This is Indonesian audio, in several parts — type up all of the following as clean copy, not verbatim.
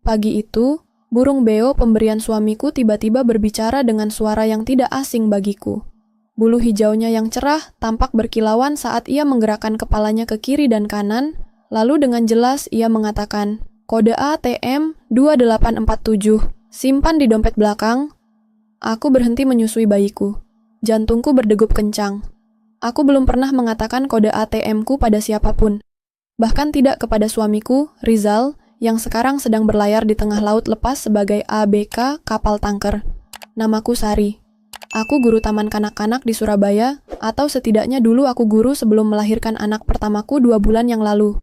Pagi itu, burung beo pemberian suamiku tiba-tiba berbicara dengan suara yang tidak asing bagiku. Bulu hijaunya yang cerah tampak berkilauan saat ia menggerakkan kepalanya ke kiri dan kanan, lalu dengan jelas ia mengatakan, "Kode ATM 2847, simpan di dompet belakang." Aku berhenti menyusui bayiku. Jantungku berdegup kencang. Aku belum pernah mengatakan kode ATM-ku pada siapapun. Bahkan tidak kepada suamiku, Rizal, yang sekarang sedang berlayar di tengah laut lepas sebagai ABK kapal tanker. Namaku Sari. Aku guru taman kanak-kanak di Surabaya, atau setidaknya dulu aku guru sebelum melahirkan anak pertamaku 2 bulan yang lalu.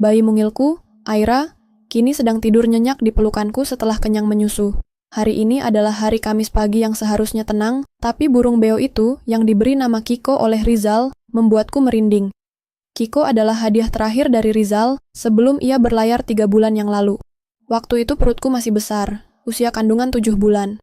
Bayi mungilku, Aira, kini sedang tidur nyenyak di pelukanku setelah kenyang menyusu. Hari ini adalah hari Kamis pagi yang seharusnya tenang, tapi burung beo itu, yang diberi nama Kiko oleh Rizal, membuatku merinding. Kiko adalah hadiah terakhir dari Rizal sebelum ia berlayar 3 bulan yang lalu. Waktu itu perutku masih besar, usia kandungan 7 bulan.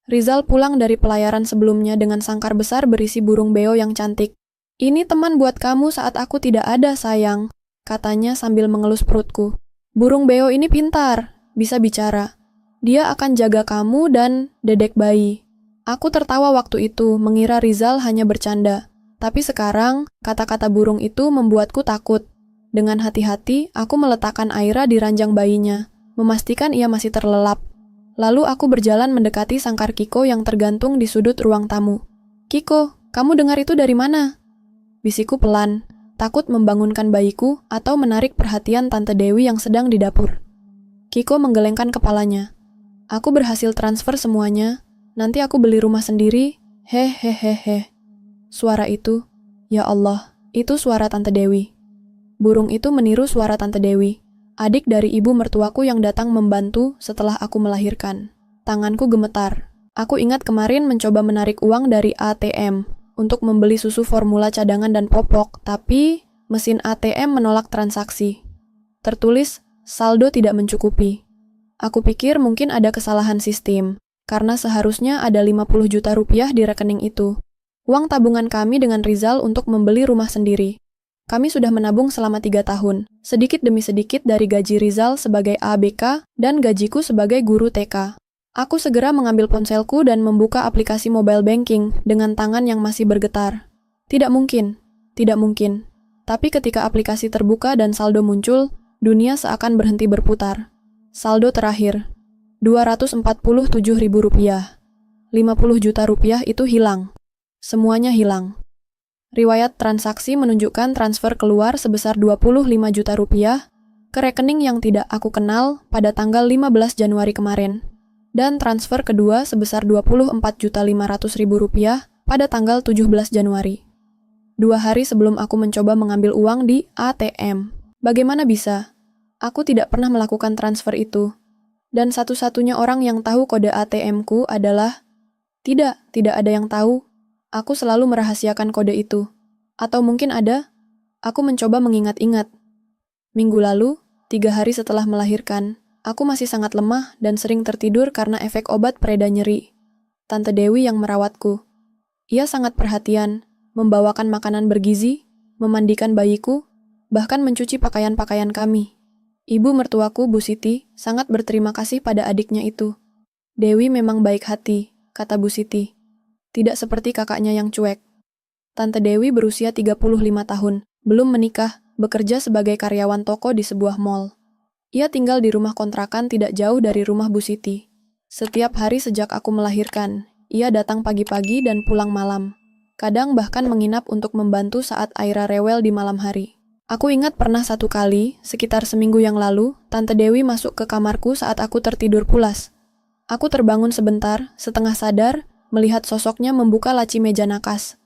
Rizal pulang dari pelayaran sebelumnya dengan sangkar besar berisi burung beo yang cantik. "Ini teman buat kamu saat aku tidak ada, sayang," katanya sambil mengelus perutku. "Burung beo ini pintar, bisa bicara. Dia akan jaga kamu dan dedek bayi." Aku tertawa waktu itu, mengira Rizal hanya bercanda. Tapi sekarang, kata-kata burung itu membuatku takut. Dengan hati-hati, aku meletakkan Aira di ranjang bayinya, memastikan ia masih terlelap. Lalu aku berjalan mendekati sangkar Kiko yang tergantung di sudut ruang tamu. "Kiko, kamu dengar itu dari mana?" Bisikku pelan, takut membangunkan bayiku atau menarik perhatian Tante Dewi yang sedang di dapur. Kiko menggelengkan kepalanya. "Aku berhasil transfer semuanya, nanti aku beli rumah sendiri, hehehehe." Suara itu, ya Allah, itu suara Tante Dewi. Burung itu meniru suara Tante Dewi, adik dari ibu mertuaku yang datang membantu setelah aku melahirkan. Tanganku gemetar. Aku ingat kemarin mencoba menarik uang dari ATM untuk membeli susu formula cadangan dan popok, tapi mesin ATM menolak transaksi. Tertulis, saldo tidak mencukupi. Aku pikir mungkin ada kesalahan sistem, karena seharusnya ada 50 juta rupiah di rekening itu. Uang tabungan kami dengan Rizal untuk membeli rumah sendiri. Kami sudah menabung selama 3 tahun, sedikit demi sedikit dari gaji Rizal sebagai ABK dan gajiku sebagai guru TK. Aku segera mengambil ponselku dan membuka aplikasi mobile banking dengan tangan yang masih bergetar. Tidak mungkin. Tapi ketika aplikasi terbuka dan saldo muncul, dunia seakan berhenti berputar. Saldo terakhir, Rp247.000. 50 juta rupiah itu hilang. Semuanya hilang. Riwayat transaksi menunjukkan transfer keluar sebesar 25 juta rupiah ke rekening yang tidak aku kenal pada tanggal 15 Januari kemarin, dan transfer kedua sebesar 24.500.000 rupiah pada tanggal 17 Januari. 2 hari sebelum aku mencoba mengambil uang di ATM. Bagaimana bisa? Aku tidak pernah melakukan transfer itu. Dan satu-satunya orang yang tahu kode ATM-ku adalah... Tidak ada yang tahu. Aku selalu merahasiakan kode itu. Atau mungkin ada? Aku mencoba mengingat-ingat. Minggu lalu, 3 hari setelah melahirkan, aku masih sangat lemah dan sering tertidur karena efek obat pereda nyeri. Tante Dewi yang merawatku. Ia sangat perhatian, membawakan makanan bergizi, memandikan bayiku, bahkan mencuci pakaian-pakaian kami. Ibu mertuaku, Bu Siti, sangat berterima kasih pada adiknya itu. "Dewi memang baik hati," kata Bu Siti. "Tidak seperti kakaknya yang cuek." Tante Dewi berusia 35 tahun, belum menikah, bekerja sebagai karyawan toko di sebuah mall. Ia tinggal di rumah kontrakan tidak jauh dari rumah Bu Siti. Setiap hari sejak aku melahirkan, ia datang pagi-pagi dan pulang malam. Kadang bahkan menginap untuk membantu saat Aira rewel di malam hari. Aku ingat pernah satu kali, sekitar seminggu yang lalu, Tante Dewi masuk ke kamarku saat aku tertidur pulas. Aku terbangun sebentar, setengah sadar, melihat sosoknya membuka laci meja nakas.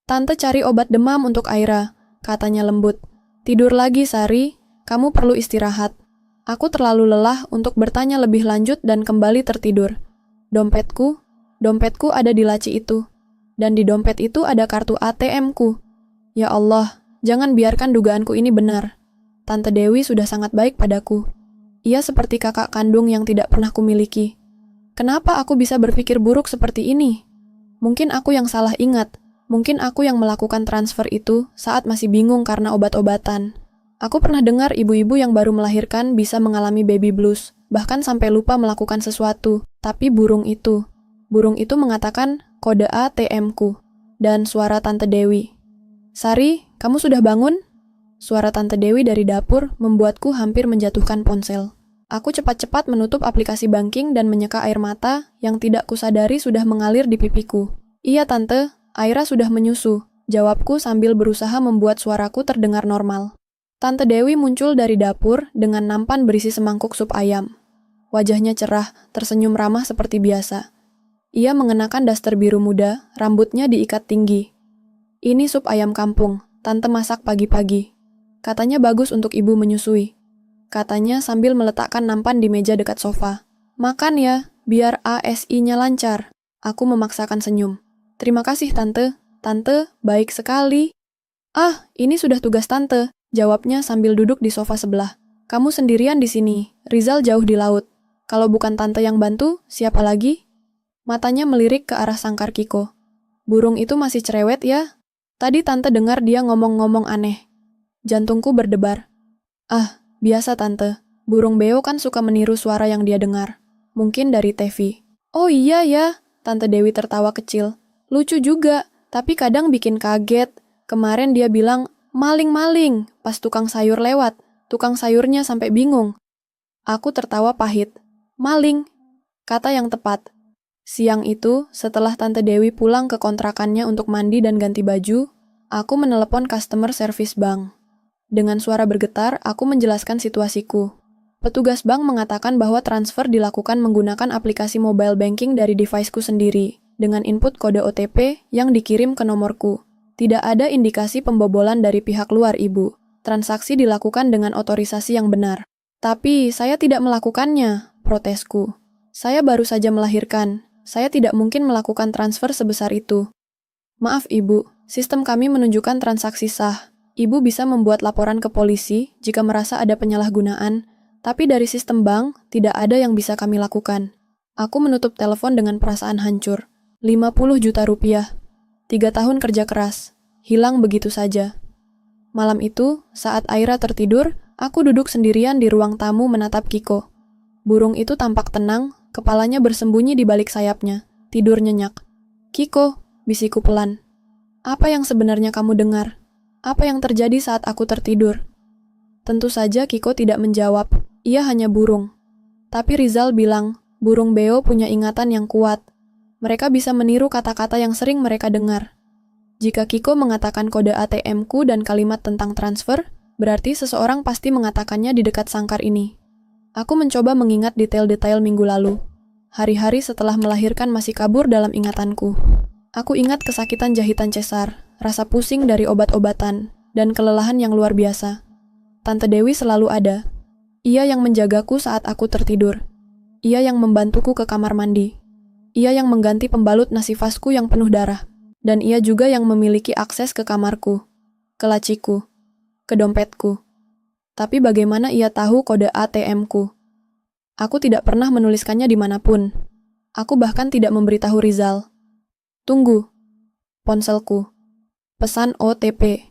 "Tante cari obat demam untuk Aira," katanya lembut. "Tidur lagi, Sari. Kamu perlu istirahat." Aku terlalu lelah untuk bertanya lebih lanjut dan kembali tertidur. Dompetku ada di laci itu. Dan di dompet itu ada kartu ATM-ku. Ya Allah, jangan biarkan dugaanku ini benar. Tante Dewi sudah sangat baik padaku. Ia seperti kakak kandung yang tidak pernah kumiliki. Kenapa aku bisa berpikir buruk seperti ini? Mungkin aku yang salah ingat. Mungkin aku yang melakukan transfer itu saat masih bingung karena obat-obatan. Aku pernah dengar ibu-ibu yang baru melahirkan bisa mengalami baby blues, bahkan sampai lupa melakukan sesuatu. Tapi burung itu mengatakan kode ATM-ku. Dan suara Tante Dewi. "Sari, kamu sudah bangun?" Suara Tante Dewi dari dapur membuatku hampir menjatuhkan ponsel. Aku cepat-cepat menutup aplikasi banking dan menyeka air mata yang tidak kusadari sudah mengalir di pipiku. "Iya, Tante, Aira sudah menyusu," jawabku sambil berusaha membuat suaraku terdengar normal. Tante Dewi muncul dari dapur dengan nampan berisi semangkuk sup ayam. Wajahnya cerah, tersenyum ramah seperti biasa. Ia mengenakan daster biru muda, rambutnya diikat tinggi. "Ini sup ayam kampung, Tante masak pagi-pagi. Katanya bagus untuk ibu menyusui," katanya sambil meletakkan nampan di meja dekat sofa. "Makan ya, biar ASI-nya lancar." Aku memaksakan senyum. "Terima kasih, Tante. Tante, baik sekali." "Ah, ini sudah tugas Tante," jawabnya sambil duduk di sofa sebelah. "Kamu sendirian di sini, Rizal jauh di laut. Kalau bukan Tante yang bantu, siapa lagi?" Matanya melirik ke arah sangkar Kiko. "Burung itu masih cerewet ya? Tadi Tante dengar dia ngomong-ngomong aneh." Jantungku berdebar. "Ah, biasa Tante. Burung beo kan suka meniru suara yang dia dengar. Mungkin dari TV." "Oh iya ya," Tante Dewi tertawa kecil. "Lucu juga, tapi kadang bikin kaget. Kemarin dia bilang, 'Maling-maling,' pas tukang sayur lewat. Tukang sayurnya sampai bingung." Aku tertawa pahit. "Maling," kata yang tepat. Siang itu, setelah Tante Dewi pulang ke kontrakannya untuk mandi dan ganti baju, aku menelepon customer service bank. Dengan suara bergetar, aku menjelaskan situasiku. Petugas bank mengatakan bahwa transfer dilakukan menggunakan aplikasi mobile banking dari deviceku sendiri, dengan input kode OTP yang dikirim ke nomorku. Tidak ada indikasi pembobolan dari pihak luar, Ibu. Transaksi dilakukan dengan otorisasi yang benar. "Tapi saya tidak melakukannya," protesku. "Saya baru saja melahirkan. Saya tidak mungkin melakukan transfer sebesar itu." "Maaf, Ibu. Sistem kami menunjukkan transaksi sah. Ibu bisa membuat laporan ke polisi jika merasa ada penyalahgunaan, tapi dari sistem bank tidak ada yang bisa kami lakukan." Aku menutup telepon dengan perasaan hancur. 50 juta rupiah. 3 tahun kerja keras. Hilang begitu saja. Malam itu, saat Aira tertidur, aku duduk sendirian di ruang tamu menatap Kiko. Burung itu tampak tenang, kepalanya bersembunyi di balik sayapnya, tidur nyenyak. "Kiko," bisiku pelan. "Apa yang sebenarnya kamu dengar? Apa yang terjadi saat aku tertidur?" Tentu saja Kiko tidak menjawab, ia hanya burung. Tapi Rizal bilang, burung beo punya ingatan yang kuat. Mereka bisa meniru kata-kata yang sering mereka dengar. Jika Kiko mengatakan kode ATM-ku dan kalimat tentang transfer, berarti seseorang pasti mengatakannya di dekat sangkar ini. Aku mencoba mengingat detail-detail minggu lalu. Hari-hari setelah melahirkan masih kabur dalam ingatanku. Aku ingat kesakitan jahitan cesar, rasa pusing dari obat-obatan, dan kelelahan yang luar biasa. Tante Dewi selalu ada. Ia yang menjagaku saat aku tertidur. Ia yang membantuku ke kamar mandi. Ia yang mengganti pembalut nasi fasku yang penuh darah. Dan ia juga yang memiliki akses ke kamarku, ke laciku, ke dompetku. Tapi bagaimana ia tahu kode ATM-ku? Aku tidak pernah menuliskannya dimanapun. Aku bahkan tidak memberitahu Rizal. "Tunggu." Ponselku. Pesan OTP.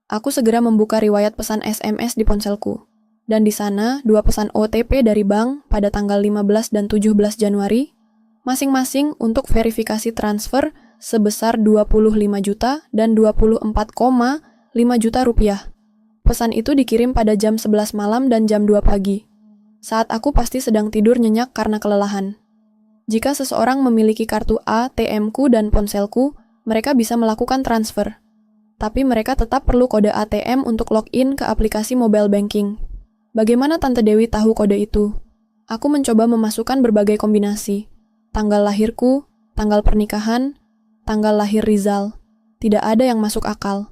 Aku segera membuka riwayat pesan SMS di ponselku. Dan di sana, 2 pesan OTP dari bank pada tanggal 15 dan 17 Januari, masing-masing untuk verifikasi transfer sebesar 25 juta dan 24,5 juta rupiah. Pesan itu dikirim pada jam 11 malam dan jam 2 pagi. Saat aku pasti sedang tidur nyenyak karena kelelahan. Jika seseorang memiliki kartu ATM-ku dan ponselku, mereka bisa melakukan transfer. Tapi mereka tetap perlu kode ATM untuk login ke aplikasi mobile banking. Bagaimana Tante Dewi tahu kode itu? Aku mencoba memasukkan berbagai kombinasi. Tanggal lahirku, tanggal pernikahan, tanggal lahir Rizal. Tidak ada yang masuk akal.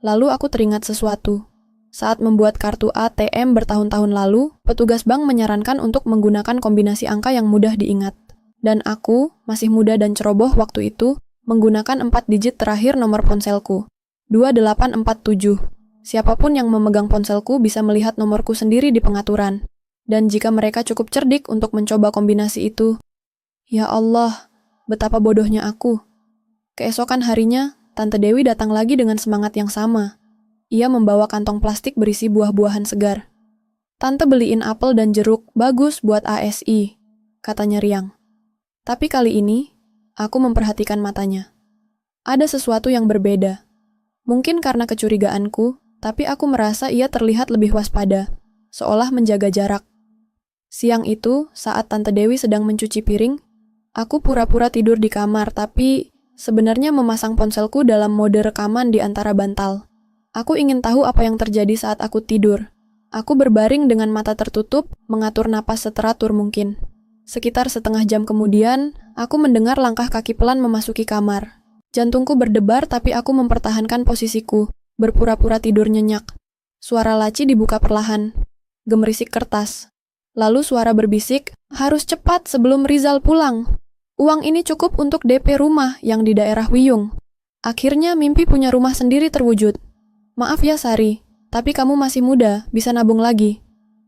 Lalu aku teringat sesuatu. Saat membuat kartu ATM bertahun-tahun lalu, petugas bank menyarankan untuk menggunakan kombinasi angka yang mudah diingat. Dan aku, masih muda dan ceroboh waktu itu, menggunakan 4 digit terakhir nomor ponselku. 2847. Siapapun yang memegang ponselku bisa melihat nomorku sendiri di pengaturan. Dan jika mereka cukup cerdik untuk mencoba kombinasi itu, ya Allah, betapa bodohnya aku. Keesokan harinya, Tante Dewi datang lagi dengan semangat yang sama. Ia membawa kantong plastik berisi buah-buahan segar. Tante beliin apel dan jeruk, bagus buat ASI, katanya riang. Tapi kali ini, aku memperhatikan matanya. Ada sesuatu yang berbeda. Mungkin karena kecurigaanku, tapi aku merasa ia terlihat lebih waspada, seolah menjaga jarak. Siang itu, saat Tante Dewi sedang mencuci piring, aku pura-pura tidur di kamar, tapi sebenarnya memasang ponselku dalam mode rekaman di antara bantal. Aku ingin tahu apa yang terjadi saat aku tidur. Aku berbaring dengan mata tertutup, mengatur napas seteratur mungkin. Sekitar setengah jam kemudian, aku mendengar langkah kaki pelan memasuki kamar. Jantungku berdebar tapi aku mempertahankan posisiku, berpura-pura tidur nyenyak. Suara laci dibuka perlahan. Gemerisik kertas. Lalu suara berbisik, harus cepat sebelum Rizal pulang. Uang ini cukup untuk DP rumah yang di daerah Wiyung. Akhirnya mimpi punya rumah sendiri terwujud. Maaf ya Sari, tapi kamu masih muda, bisa nabung lagi.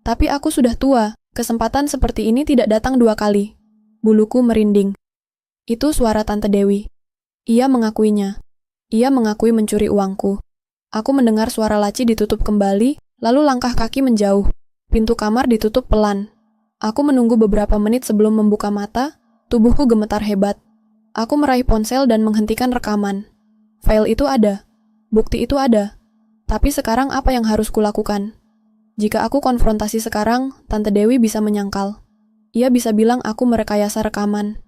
Tapi aku sudah tua, kesempatan seperti ini tidak datang 2 kali. Buluku merinding. Itu suara Tante Dewi. Ia mengakuinya. Ia mengakui mencuri uangku. Aku mendengar suara laci ditutup kembali, lalu langkah kaki menjauh. Pintu kamar ditutup pelan. Aku menunggu beberapa menit sebelum membuka mata, tubuhku gemetar hebat. Aku meraih ponsel dan menghentikan rekaman. File itu ada. Bukti itu ada. Tapi sekarang apa yang harus kulakukan? Jika aku konfrontasi sekarang, Tante Dewi bisa menyangkal. Ia bisa bilang aku merekayasa rekaman.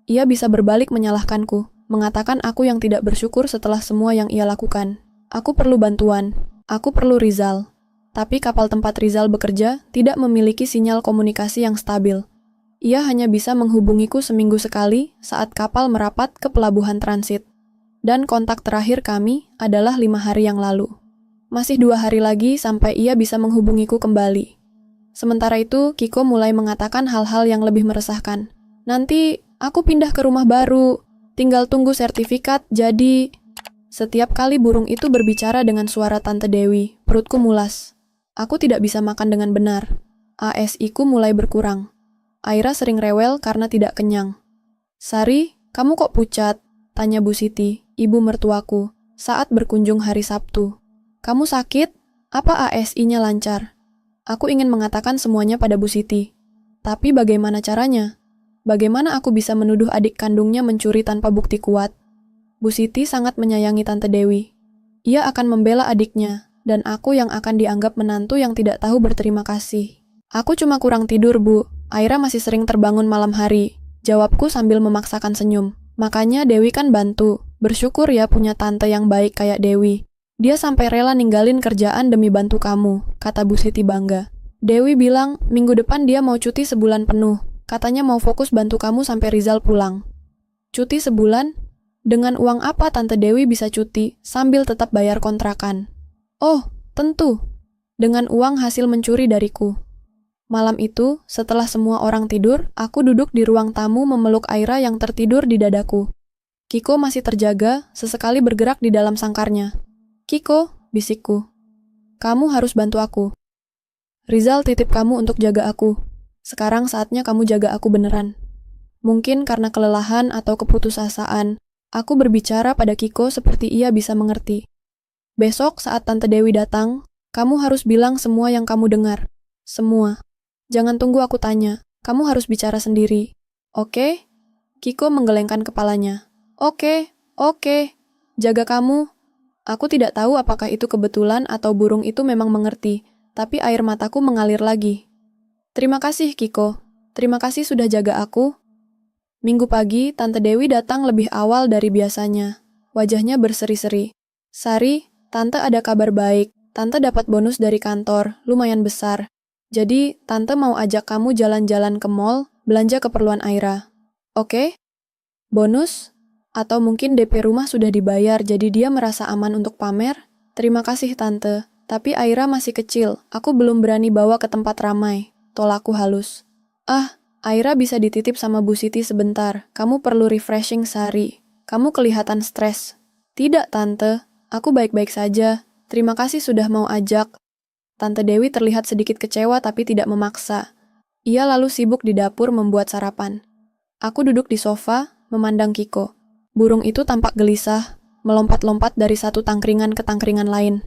Ia bisa berbalik menyalahkanku, mengatakan aku yang tidak bersyukur setelah semua yang ia lakukan. Aku perlu bantuan. Aku perlu Rizal. Tapi kapal tempat Rizal bekerja tidak memiliki sinyal komunikasi yang stabil. Ia hanya bisa menghubungiku seminggu sekali saat kapal merapat ke pelabuhan transit. Dan kontak terakhir kami adalah 5 hari yang lalu. Masih 2 hari lagi sampai ia bisa menghubungiku kembali. Sementara itu, Kiko mulai mengatakan hal-hal yang lebih meresahkan. Nanti, aku pindah ke rumah baru. Tinggal tunggu sertifikat, jadi... Setiap kali burung itu berbicara dengan suara Tante Dewi, perutku mulas. Aku tidak bisa makan dengan benar. ASI-ku mulai berkurang. Aira sering rewel karena tidak kenyang. Sari, kamu kok pucat? Tanya Bu Siti, ibu mertuaku, saat berkunjung hari Sabtu. Kamu sakit? Apa ASI-nya lancar? Aku ingin mengatakan semuanya pada Bu Siti. Tapi bagaimana caranya? Bagaimana aku bisa menuduh adik kandungnya mencuri tanpa bukti kuat? Bu Siti sangat menyayangi Tante Dewi. Ia akan membela adiknya, dan aku yang akan dianggap menantu yang tidak tahu berterima kasih. Aku cuma kurang tidur, Bu. Aira masih sering terbangun malam hari. Jawabku sambil memaksakan senyum. Makanya Dewi kan bantu. Bersyukur ya punya tante yang baik kayak Dewi. Dia sampai rela ninggalin kerjaan demi bantu kamu, kata Bu Siti bangga. Dewi bilang, minggu depan dia mau cuti sebulan penuh. Katanya mau fokus bantu kamu sampai Rizal pulang. Cuti sebulan? Dengan uang apa Tante Dewi bisa cuti sambil tetap bayar kontrakan? Oh, tentu. Dengan uang hasil mencuri dariku. Malam itu, setelah semua orang tidur, aku duduk di ruang tamu memeluk Aira yang tertidur di dadaku. Kiko masih terjaga, sesekali bergerak di dalam sangkarnya. Kiko, bisikku. Kamu harus bantu aku. Rizal titip kamu untuk jaga aku. Sekarang saatnya kamu jaga aku beneran. Mungkin karena kelelahan atau keputusasaan, aku berbicara pada Kiko seperti ia bisa mengerti. Besok saat Tante Dewi datang, kamu harus bilang semua yang kamu dengar. Semua. Jangan tunggu aku tanya, kamu harus bicara sendiri. Oke? Kiko menggelengkan kepalanya. Oke. Jaga kamu. Aku tidak tahu apakah itu kebetulan atau burung itu memang mengerti, tapi air mataku mengalir lagi. Terima kasih, Kiko. Terima kasih sudah jaga aku. Minggu pagi, Tante Dewi datang lebih awal dari biasanya. Wajahnya berseri-seri. Sari, Tante ada kabar baik. Tante dapat bonus dari kantor, lumayan besar. Jadi, Tante mau ajak kamu jalan-jalan ke mall, belanja keperluan Aira. Oke? Bonus? Atau mungkin DP rumah sudah dibayar jadi dia merasa aman untuk pamer? Terima kasih Tante, tapi Aira masih kecil, aku belum berani bawa ke tempat ramai. Tolakku halus. Aira bisa dititip sama Bu Siti sebentar, kamu perlu refreshing Sari. Kamu kelihatan stres. Tidak Tante, aku baik-baik saja. Terima kasih sudah mau ajak. Tante Dewi terlihat sedikit kecewa tapi tidak memaksa. Ia lalu sibuk di dapur membuat sarapan. Aku duduk di sofa, memandang Kiko. Burung itu tampak gelisah, melompat-lompat dari satu tangkringan ke tangkringan lain.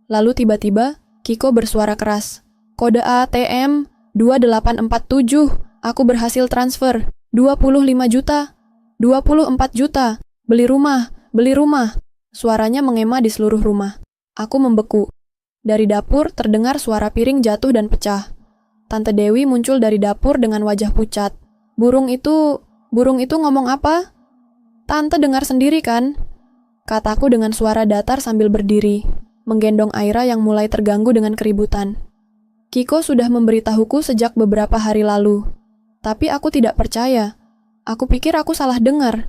Lalu tiba-tiba, Kiko bersuara keras. Kode ATM 2847. Aku berhasil transfer 25 juta. 24 juta. Beli rumah, beli rumah. Suaranya mengema di seluruh rumah. Aku membeku. Dari dapur terdengar suara piring jatuh dan pecah. Tante Dewi muncul dari dapur dengan wajah pucat. Burung itu ngomong apa? Tante dengar sendiri kan? Kataku dengan suara datar sambil berdiri, menggendong Aira yang mulai terganggu dengan keributan. Kiko sudah memberitahuku sejak beberapa hari lalu. Tapi aku tidak percaya. Aku pikir aku salah dengar.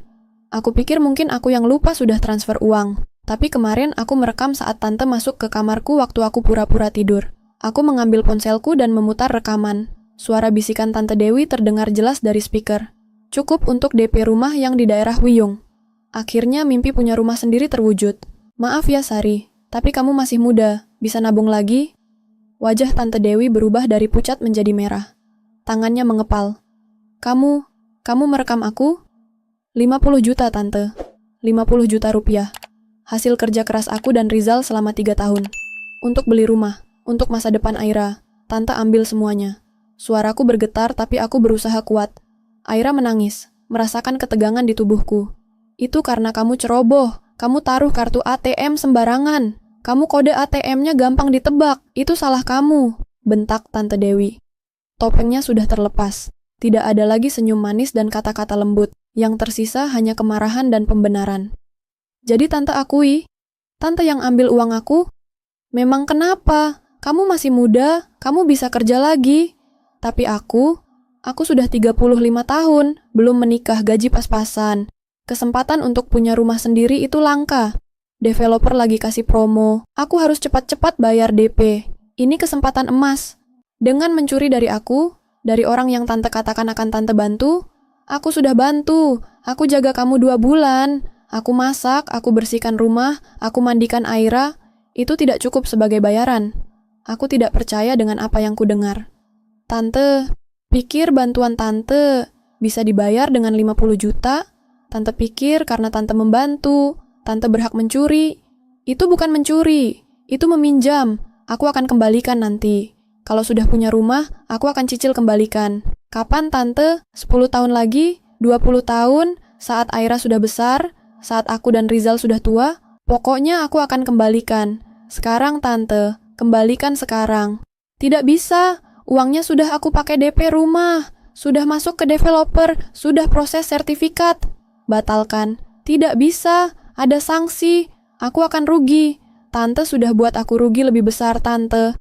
Aku pikir mungkin aku yang lupa sudah transfer uang. Tapi kemarin aku merekam saat tante masuk ke kamarku waktu aku pura-pura tidur. Aku mengambil ponselku dan memutar rekaman. Suara bisikan Tante Dewi terdengar jelas dari speaker. Cukup untuk DP rumah yang di daerah Wiyung. Akhirnya mimpi punya rumah sendiri terwujud. Maaf ya Sari, tapi kamu masih muda. Bisa nabung lagi? Wajah Tante Dewi berubah dari pucat menjadi merah. Tangannya mengepal. Kamu merekam aku? 50 juta, Tante. 50 juta rupiah. Hasil kerja keras aku dan Rizal selama 3 tahun. Untuk beli rumah, untuk masa depan Aira. Tante ambil semuanya. Suaraku bergetar tapi aku berusaha kuat. Aira menangis, merasakan ketegangan di tubuhku. Itu karena kamu ceroboh. Kamu taruh kartu ATM sembarangan. Kamu kode ATM-nya gampang ditebak. Itu salah kamu. Bentak Tante Dewi. Topengnya sudah terlepas. Tidak ada lagi senyum manis dan kata-kata lembut. Yang tersisa hanya kemarahan dan pembenaran. Jadi Tante akui, Tante yang ambil uang aku? Memang kenapa? Kamu masih muda, kamu bisa kerja lagi. Tapi aku sudah 35 tahun, belum menikah, gaji pas-pasan. Kesempatan untuk punya rumah sendiri itu langka. Developer lagi kasih promo, aku harus cepat-cepat bayar DP. Ini kesempatan emas. Dengan mencuri dari aku, dari orang yang Tante katakan akan Tante bantu, aku sudah bantu. Aku jaga kamu 2 bulan. Aku masak, aku bersihkan rumah, aku mandikan Aira. Itu tidak cukup sebagai bayaran. Aku tidak percaya dengan apa yang kudengar. Tante, pikir bantuan Tante bisa dibayar dengan 50 juta? Tante pikir karena Tante membantu, Tante berhak mencuri. Itu bukan mencuri, itu meminjam. Aku akan kembalikan nanti. Kalau sudah punya rumah, aku akan cicil kembalikan. Kapan Tante? 10 tahun lagi? 20 tahun? Saat Aira sudah besar? Saat aku dan Rizal sudah tua? Pokoknya aku akan kembalikan. Sekarang Tante, kembalikan sekarang. Tidak bisa, uangnya sudah aku pakai DP rumah. Sudah masuk ke developer, sudah proses sertifikat. Batalkan. Tidak bisa. Ada sanksi, aku akan rugi. Tante sudah buat aku rugi lebih besar, Tante.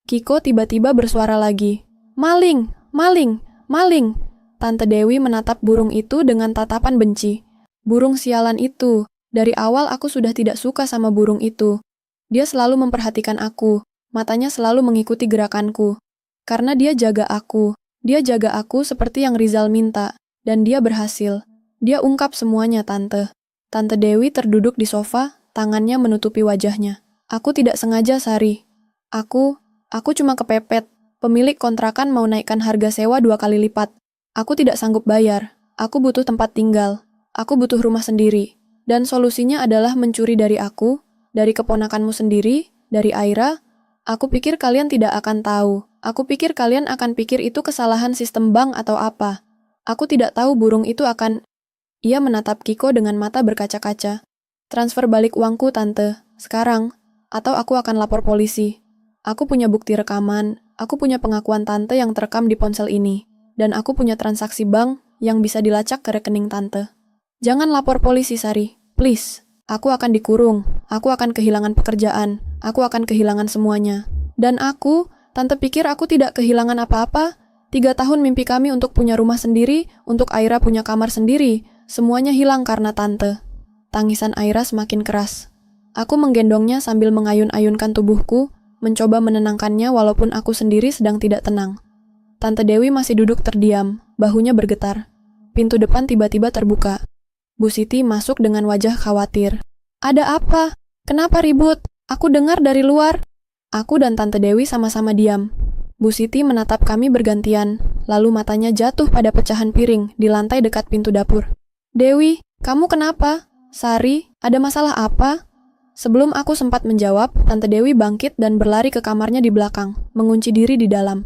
Kiko tiba-tiba bersuara lagi. Maling, maling, maling. Tante Dewi menatap burung itu dengan tatapan benci. Burung sialan itu. Dari awal aku sudah tidak suka sama burung itu. Dia selalu memperhatikan aku. Matanya selalu mengikuti gerakanku. Karena dia jaga aku. Dia jaga aku seperti yang Rizal minta. Dan dia berhasil. Dia ungkap semuanya, Tante. Tante Dewi terduduk di sofa, tangannya menutupi wajahnya. Aku tidak sengaja, Sari. Aku cuma kepepet. Pemilik kontrakan mau naikkan harga sewa 2 kali lipat. Aku tidak sanggup bayar. Aku butuh tempat tinggal. Aku butuh rumah sendiri. Dan solusinya adalah mencuri dari aku, dari keponakanmu sendiri, dari Aira. Aku pikir kalian tidak akan tahu. Aku pikir kalian akan pikir itu kesalahan sistem bank atau apa. Aku tidak tahu burung itu akan... Ia menatap Kiko dengan mata berkaca-kaca. Transfer balik uangku, Tante. Sekarang. Atau aku akan lapor polisi. Aku punya bukti rekaman. Aku punya pengakuan Tante yang terekam di ponsel ini. Dan aku punya transaksi bank yang bisa dilacak ke rekening Tante. Jangan lapor polisi, Sari. Please. Aku akan dikurung. Aku akan kehilangan pekerjaan. Aku akan kehilangan semuanya. Dan aku, Tante pikir aku tidak kehilangan apa-apa? 3 tahun mimpi kami untuk punya rumah sendiri, untuk Aira punya kamar sendiri. Semuanya hilang karena Tante. Tangisan Aira semakin keras. Aku menggendongnya sambil mengayun-ayunkan tubuhku, mencoba menenangkannya walaupun aku sendiri sedang tidak tenang. Tante Dewi masih duduk terdiam, bahunya bergetar. Pintu depan tiba-tiba terbuka. Bu Siti masuk dengan wajah khawatir. Ada apa? Kenapa ribut? Aku dengar dari luar. Aku dan Tante Dewi sama-sama diam. Bu Siti menatap kami bergantian, lalu matanya jatuh pada pecahan piring di lantai dekat pintu dapur. Dewi, kamu kenapa? Sari, ada masalah apa? Sebelum aku sempat menjawab, Tante Dewi bangkit dan berlari ke kamarnya di belakang, mengunci diri di dalam.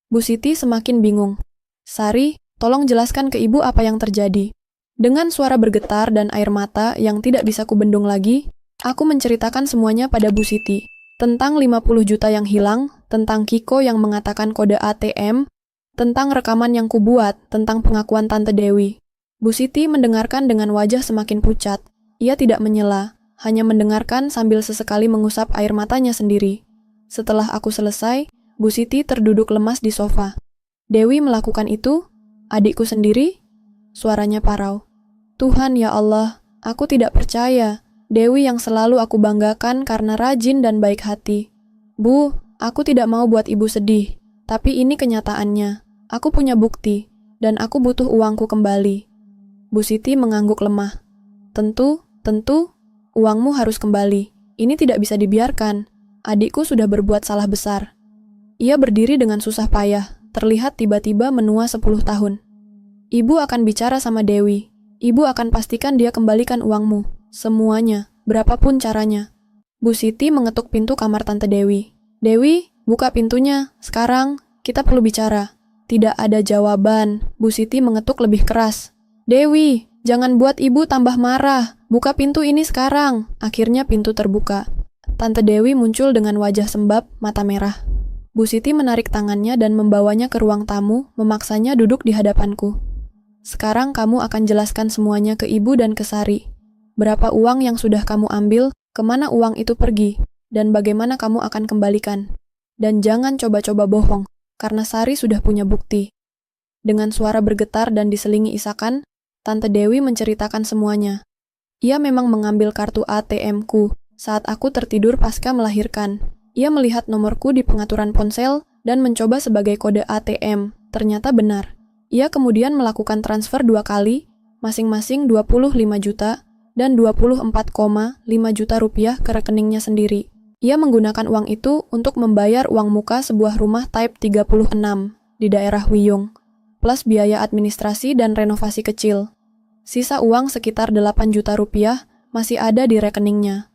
Bu Siti semakin bingung. "Sari, tolong jelaskan ke ibu apa yang terjadi." Dengan suara bergetar dan air mata yang tidak bisa kubendung lagi, aku menceritakan semuanya pada Bu Siti. Tentang 50 juta yang hilang, tentang Kiko yang mengatakan kode ATM, tentang rekaman yang kubuat, tentang pengakuan Tante Dewi. Bu Siti mendengarkan dengan wajah semakin pucat. Ia tidak menyela, hanya mendengarkan sambil sesekali mengusap air matanya sendiri. Setelah aku selesai, Bu Siti terduduk lemas di sofa. "Dewi melakukan itu? Adikku sendiri?" Suaranya parau. "Tuhan ya Allah, aku tidak percaya. Dewi yang selalu aku banggakan karena rajin dan baik hati. Bu, aku tidak mau buat ibu sedih, tapi ini kenyataannya. Aku punya bukti, dan aku butuh uangku kembali." Bu Siti mengangguk lemah. Tentu, uangmu harus kembali. Ini tidak bisa dibiarkan. Adikku sudah berbuat salah besar." Ia berdiri dengan susah payah, terlihat tiba-tiba menua 10 tahun. "Ibu akan bicara sama Dewi. Ibu akan pastikan dia kembalikan uangmu. Semuanya, berapapun caranya." Bu Siti mengetuk pintu kamar Tante Dewi. "Dewi, buka pintunya. Sekarang, kita perlu bicara." Tidak ada jawaban. Bu Siti mengetuk lebih keras. "Dewi, jangan buat ibu tambah marah. Buka pintu ini sekarang." Akhirnya pintu terbuka. Tante Dewi muncul dengan wajah sembab, mata merah. Bu Siti menarik tangannya dan membawanya ke ruang tamu, memaksanya duduk di hadapanku. "Sekarang kamu akan jelaskan semuanya ke ibu dan ke Sari. Berapa uang yang sudah kamu ambil, kemana uang itu pergi, dan bagaimana kamu akan kembalikan. Dan jangan coba-coba bohong, karena Sari sudah punya bukti." Dengan suara bergetar dan diselingi isakan, Tante Dewi menceritakan semuanya. Ia memang mengambil kartu ATM-ku saat aku tertidur pasca melahirkan. Ia melihat nomorku di pengaturan ponsel dan mencoba sebagai kode ATM. Ternyata benar. Ia kemudian melakukan transfer 2 kali, masing-masing 25 juta dan 24,5 juta rupiah ke rekeningnya sendiri. Ia menggunakan uang itu untuk membayar uang muka sebuah rumah Type 36 di daerah Wiyung, plus biaya administrasi dan renovasi kecil. Sisa uang sekitar 8 juta rupiah masih ada di rekeningnya.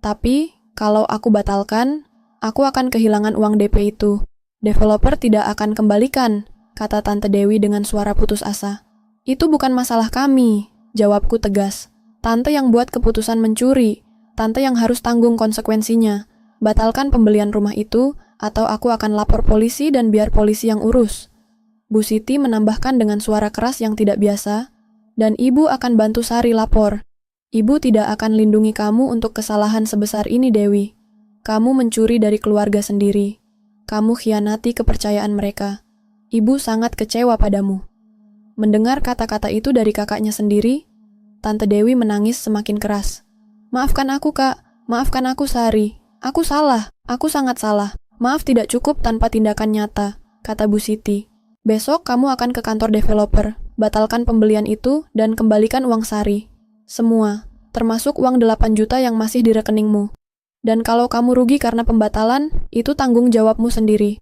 Tapi, kalau aku batalkan, aku akan kehilangan uang DP itu. Developer tidak akan kembalikan, kata Tante Dewi dengan suara putus asa. "Itu bukan masalah kami," jawabku tegas. "Tante yang buat keputusan mencuri. Tante yang harus tanggung konsekuensinya. Batalkan pembelian rumah itu, atau aku akan lapor polisi dan biar polisi yang urus." Bu Siti menambahkan dengan suara keras yang tidak biasa, "Dan ibu akan bantu Sari lapor. Ibu tidak akan lindungi kamu untuk kesalahan sebesar ini, Dewi. Kamu mencuri dari keluarga sendiri. Kamu khianati kepercayaan mereka. Ibu sangat kecewa padamu." Mendengar kata-kata itu dari kakaknya sendiri, Tante Dewi menangis semakin keras. "Maafkan aku, Kak. Maafkan aku, Sari. Aku salah. Aku sangat salah. Maaf tidak cukup tanpa tindakan nyata," kata Bu Siti. "Besok kamu akan ke kantor developer. Batalkan pembelian itu dan kembalikan uang Sari. Semua, termasuk uang 8 juta yang masih di rekeningmu. Dan kalau kamu rugi karena pembatalan, itu tanggung jawabmu sendiri.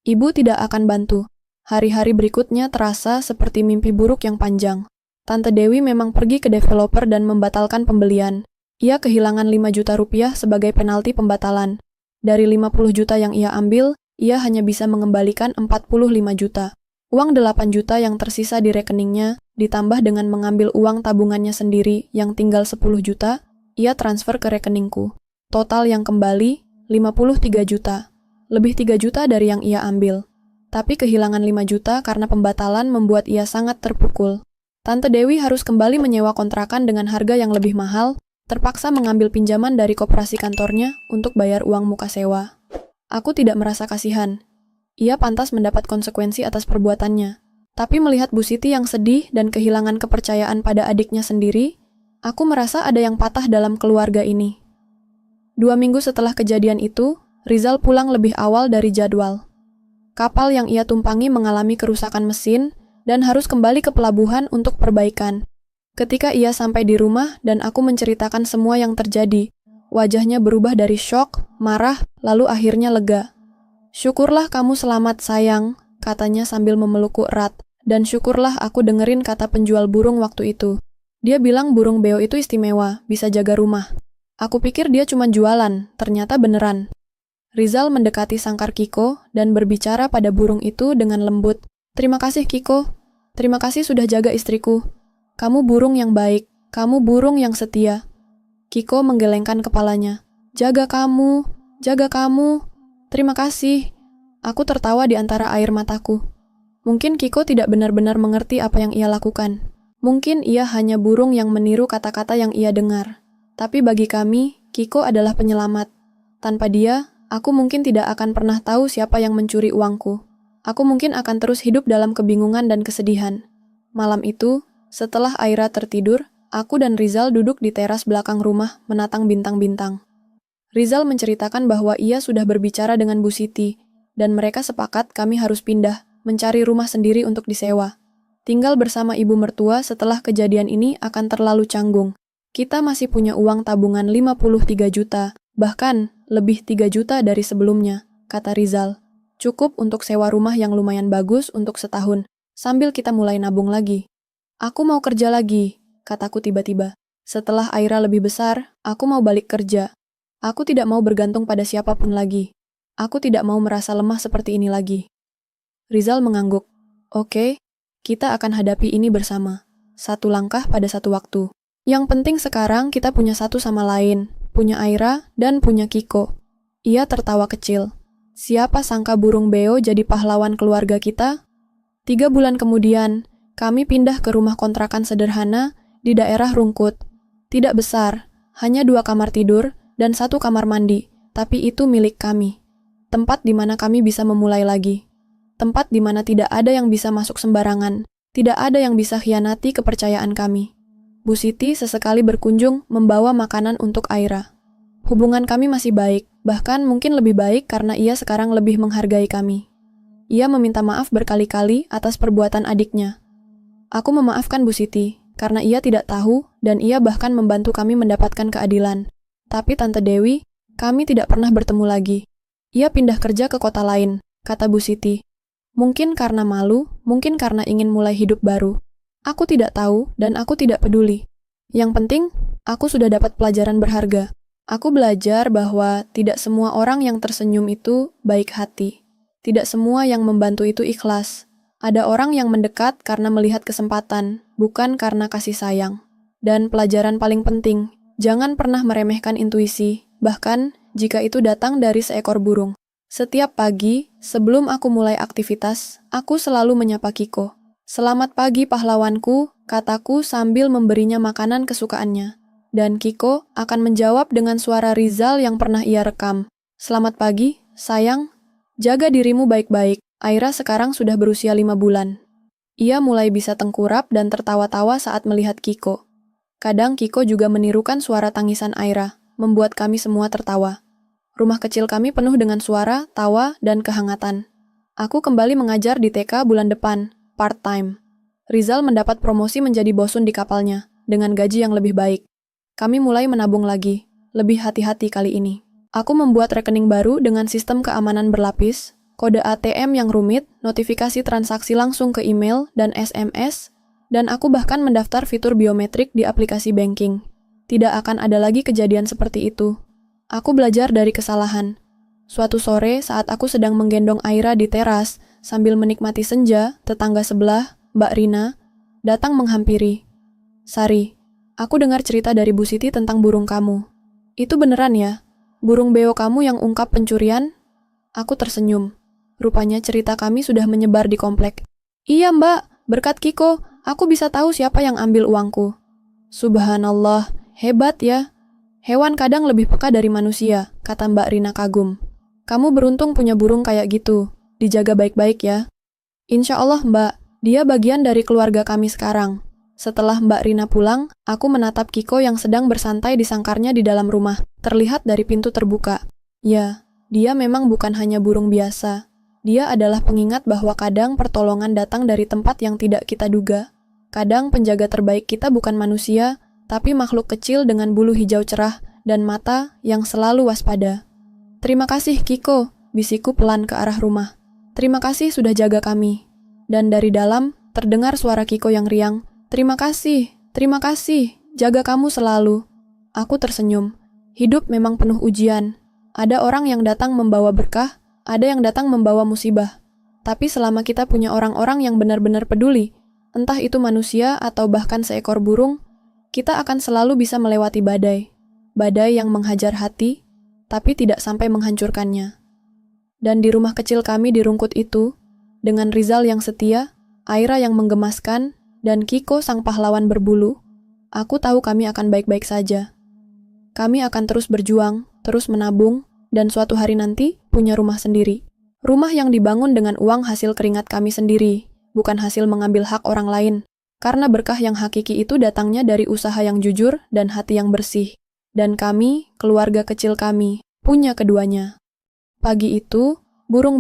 Ibu tidak akan bantu." Hari-hari berikutnya terasa seperti mimpi buruk yang panjang. Tante Dewi memang pergi ke developer dan membatalkan pembelian. Ia kehilangan 5 juta rupiah sebagai penalti pembatalan. Dari 50 juta yang ia ambil, ia hanya bisa mengembalikan 45 juta. Uang 8 juta yang tersisa di rekeningnya, ditambah dengan mengambil uang tabungannya sendiri yang tinggal 10 juta, ia transfer ke rekeningku. Total yang kembali, 53 juta. Lebih 3 juta dari yang ia ambil. Tapi kehilangan 5 juta karena pembatalan membuat ia sangat terpukul. Tante Dewi harus kembali menyewa kontrakan dengan harga yang lebih mahal, terpaksa mengambil pinjaman dari koperasi kantornya untuk bayar uang muka sewa. Aku tidak merasa kasihan. Ia pantas mendapat konsekuensi atas perbuatannya. Tapi melihat Bu Siti yang sedih dan kehilangan kepercayaan pada adiknya sendiri, aku merasa ada yang patah dalam keluarga ini. 2 minggu setelah kejadian itu, Rizal pulang lebih awal dari jadwal. Kapal yang ia tumpangi mengalami kerusakan mesin dan harus kembali ke pelabuhan untuk perbaikan. Ketika ia sampai di rumah dan aku menceritakan semua yang terjadi, wajahnya berubah dari syok, marah, lalu akhirnya lega. "Syukurlah kamu selamat, sayang," katanya sambil memelukku erat. "Dan syukurlah aku dengerin kata penjual burung waktu itu. Dia bilang burung beo itu istimewa, bisa jaga rumah." Aku pikir dia cuma jualan, ternyata beneran. Rizal mendekati sangkar Kiko dan berbicara pada burung itu dengan lembut. Terima kasih Kiko, terima kasih sudah jaga istriku. Kamu burung yang baik, kamu burung yang setia. Kiko menggelengkan kepalanya. Jaga kamu, terima kasih. Aku tertawa di antara air mataku. Mungkin Kiko tidak benar-benar mengerti apa yang ia lakukan. Mungkin ia hanya burung yang meniru kata-kata yang ia dengar. Tapi bagi kami, Kiko adalah penyelamat. Tanpa dia, aku mungkin tidak akan pernah tahu siapa yang mencuri uangku. Aku mungkin akan terus hidup dalam kebingungan dan kesedihan. Malam itu, setelah Aira tertidur, aku dan Rizal duduk di teras belakang rumah menatang bintang-bintang. Rizal menceritakan bahwa ia sudah berbicara dengan Bu Siti, dan mereka sepakat kami harus pindah, mencari rumah sendiri untuk disewa. Tinggal bersama ibu mertua setelah kejadian ini akan terlalu canggung. Kita masih punya uang tabungan 53 juta, bahkan lebih 3 juta dari sebelumnya, kata Rizal. Cukup untuk sewa rumah yang lumayan bagus untuk setahun, sambil kita mulai nabung lagi. Aku mau kerja lagi, kataku tiba-tiba. Setelah Aira lebih besar, aku mau balik kerja. Aku tidak mau bergantung pada siapapun lagi. Aku tidak mau merasa lemah seperti ini lagi. Rizal mengangguk. Oke, kita akan hadapi ini bersama. Satu langkah pada satu waktu. Yang penting sekarang kita punya satu sama lain, punya Aira dan punya Kiko. Ia tertawa kecil. Siapa sangka burung beo jadi pahlawan keluarga kita? 3 bulan kemudian, kami pindah ke rumah kontrakan sederhana di daerah Rungkut. Tidak besar, hanya 2 kamar tidur dan 1 kamar mandi, tapi itu milik kami. Tempat di mana kami bisa memulai lagi. Tempat di mana tidak ada yang bisa masuk sembarangan, tidak ada yang bisa khianati kepercayaan kami. Bu Siti sesekali berkunjung membawa makanan untuk Aira. Hubungan kami masih baik, bahkan mungkin lebih baik karena ia sekarang lebih menghargai kami. Ia meminta maaf berkali-kali atas perbuatan adiknya. Aku memaafkan Bu Siti, karena ia tidak tahu dan ia bahkan membantu kami mendapatkan keadilan. Tapi Tante Dewi, kami tidak pernah bertemu lagi. Ia pindah kerja ke kota lain, kata Bu Siti. Mungkin karena malu, mungkin karena ingin mulai hidup baru. Aku tidak tahu dan aku tidak peduli. Yang penting, aku sudah dapat pelajaran berharga. Aku belajar bahwa tidak semua orang yang tersenyum itu baik hati. Tidak semua yang membantu itu ikhlas. Ada orang yang mendekat karena melihat kesempatan, bukan karena kasih sayang. Dan pelajaran paling penting, jangan pernah meremehkan intuisi, bahkan jika itu datang dari seekor burung. Setiap pagi, sebelum aku mulai aktivitas, aku selalu menyapa Kiko. Selamat pagi pahlawanku, kataku sambil memberinya makanan kesukaannya. Dan Kiko akan menjawab dengan suara Rizal yang pernah ia rekam. Selamat pagi, sayang. Jaga dirimu baik-baik. Aira sekarang sudah berusia 5 bulan. Ia mulai bisa tengkurap dan tertawa-tawa saat melihat Kiko. Kadang Kiko juga menirukan suara tangisan Aira, membuat kami semua tertawa. Rumah kecil kami penuh dengan suara, tawa, dan kehangatan. Aku kembali mengajar di TK bulan depan. Part-time. Rizal mendapat promosi menjadi bosun di kapalnya, dengan gaji yang lebih baik. Kami mulai menabung lagi, lebih hati-hati kali ini. Aku membuat rekening baru dengan sistem keamanan berlapis, kode ATM yang rumit, notifikasi transaksi langsung ke email dan SMS, dan aku bahkan mendaftar fitur biometrik di aplikasi banking. Tidak akan ada lagi kejadian seperti itu. Aku belajar dari kesalahan. Suatu sore saat aku sedang menggendong Aira di teras, sambil menikmati senja, tetangga sebelah, Mbak Rina, datang menghampiri. Sari, aku dengar cerita dari Bu Siti tentang burung kamu. Itu beneran ya? Burung beo kamu yang ungkap pencurian? Aku tersenyum. Rupanya cerita kami sudah menyebar di komplek. Iya Mbak, berkat Kiko, aku bisa tahu siapa yang ambil uangku. Subhanallah, hebat ya. Hewan kadang lebih peka dari manusia, kata Mbak Rina kagum. Kamu beruntung punya burung kayak gitu. Dijaga baik-baik ya. Insya Allah Mbak, dia bagian dari keluarga kami sekarang. Setelah Mbak Rina pulang, aku menatap Kiko yang sedang bersantai di sangkarnya di dalam rumah, terlihat dari pintu terbuka. Ya, dia memang bukan hanya burung biasa. Dia adalah pengingat bahwa kadang pertolongan datang dari tempat yang tidak kita duga. Kadang penjaga terbaik kita bukan manusia, tapi makhluk kecil dengan bulu hijau cerah dan mata yang selalu waspada. Terima kasih Kiko, bisikku pelan ke arah rumah. Terima kasih sudah jaga kami. Dan dari dalam, terdengar suara Kiko yang riang. Terima kasih, jaga kamu selalu. Aku tersenyum. Hidup memang penuh ujian. Ada orang yang datang membawa berkah, ada yang datang membawa musibah. Tapi selama kita punya orang-orang yang benar-benar peduli, entah itu manusia atau bahkan seekor burung, kita akan selalu bisa melewati badai. Badai yang menghajar hati, tapi tidak sampai menghancurkannya. Dan di rumah kecil kami di Rungkut itu, dengan Rizal yang setia, Aira yang menggemaskan, dan Kiko sang pahlawan berbulu, aku tahu kami akan baik-baik saja. Kami akan terus berjuang, terus menabung, dan suatu hari nanti punya rumah sendiri. Rumah yang dibangun dengan uang hasil keringat kami sendiri, bukan hasil mengambil hak orang lain. Karena berkah yang hakiki itu datangnya dari usaha yang jujur dan hati yang bersih. Dan kami, keluarga kecil kami, punya keduanya. Pagi itu, burung